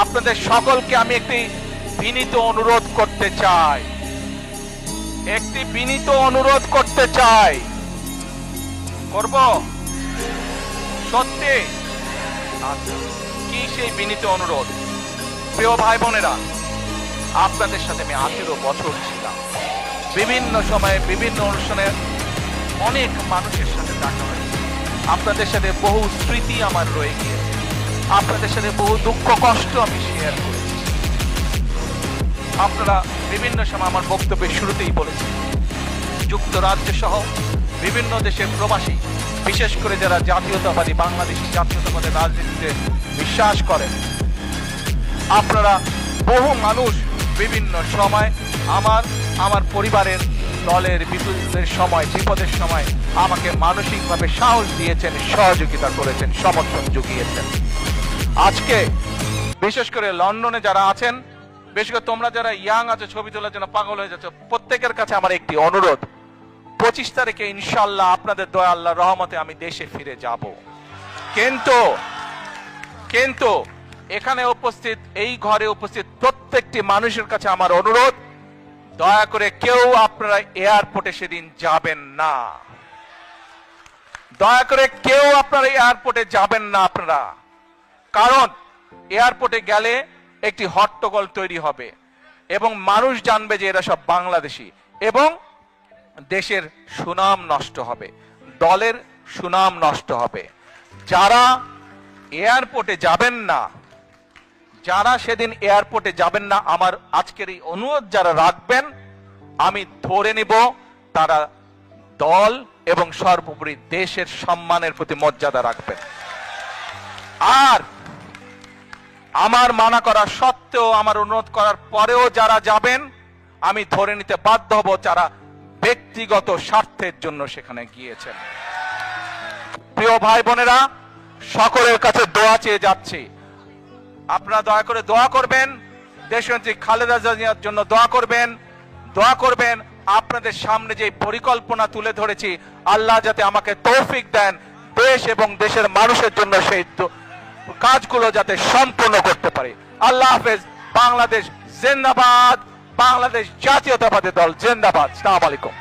আপনাদের সকলকে আমি একটি বিনীত অনুরোধ করতে চাই, করব সত্যি? আচ্ছা, কি সেই বিনীত অনুরোধ? প্রিয় ভাই বোনেরা, আপনাদের সাথে আমি 18 বছর ছিলাম, বিভিন্ন সময়ে বিভিন্ন অনুষ্ঠানে অনেক মানুষের সাথে দেখা হয়েছে, আপনাদের সাথে বহু স্মৃতি আমার রয়ে গিয়েছে, আপনাদের সাথে বহু দুঃখ কষ্ট আমি শেয়ার করেছি। আপনারা বিভিন্ন সময় আমার বক্তব্যের শুরুতেই বলেছেন, যুক্তরাজ্য সহ বিভিন্ন দেশের প্রবাসী, বিশেষ করে যারা জাতীয়তাবাদী বাংলাদেশী জাতীয়তাবাদী রাজনীতিতে বিশ্বাস করেন, আপনারা বহু মানুষ বিভিন্ন সময় আমার পরিবারের দলের বিপদের সময় আমাকে মানসিকভাবে সাহস দিয়েছেন, সহযোগিতা করেছেন, সমর্থন জুগিয়েছেন। আজকে বিশেষ করে লন্ডনে যারা আছেন, বিশেষ করে তোমরা যারা ইয়াং আছো, ছবি তোলার জন্য পাগল হয়ে যাচ্ছ, প্রত্যেকের কাছে আমার একটি অনুরোধ, 25 তারিখে ইনশাআল্লাহ আপনাদের দয়া আল্লাহর রহমতে আমি দেশে ফিরে যাব। কিন্তু এখানে উপস্থিত, এই ঘরে উপস্থিত প্রত্যেকটি মানুষের কাছে আমার অনুরোধ, দয়া করে কেউ আপনারা এয়ারপোর্টে সেদিন যাবেন না, দয়া করে কেউ আপনারা এয়ারপোর্টে যাবেন না আপনারা। কারণ এয়ারপোর্টে গেলে একটি হট্টগোল তৈরি হবে এবং মানুষ জানবে যে এরা সব বাংলাদেশি, এবং দেশের সুনাম নষ্ট হবে, দলের সুনাম নষ্ট হবে। যারা এয়ারপোর্টে যাবেন না, যারা সেদিন এয়ারপোর্টে যাবেন না, আমার আজকের এই অনুরোধ যারা রাখবেন, আমি ধরে নিব তারা দল এবং সর্বোপরি দেশের সম্মানের প্রতি মর্যাদা রাখবেন। আর আমার মানা করা সত্ত্বেও, আমার অনুরোধ করার পরেও যারা যাবেন, আমি ধরে নিতে বাধ্য হব যারা ব্যক্তিগত স্বার্থের জন্য সেখানে গিয়েছেন। প্রিয় ভাই বোনেরা, সকলের কাছে দোয়া চেয়ে যাচ্ছি, আপনারা দয়া করে দোয়া করবেন, দেশনেত্রী খালেদা জিয়ার জন্য দোয়া করবেন। আপনাদের সামনে যে পরিকল্পনা তুলে ধরেছি, আল্লাহ যাতে আমাকে তৌফিক দেন দেশ এবং দেশের মানুষের জন্য সেই কাজগুলো যাতে সম্পূর্ণ করতে পারি। আল্লাহ হাফেজ। বাংলাদেশ জিন্দাবাদ, বাংলাদেশ জাতীয়তাবাদী দল জিন্দাবাদ। আসসালামু আলাইকুম।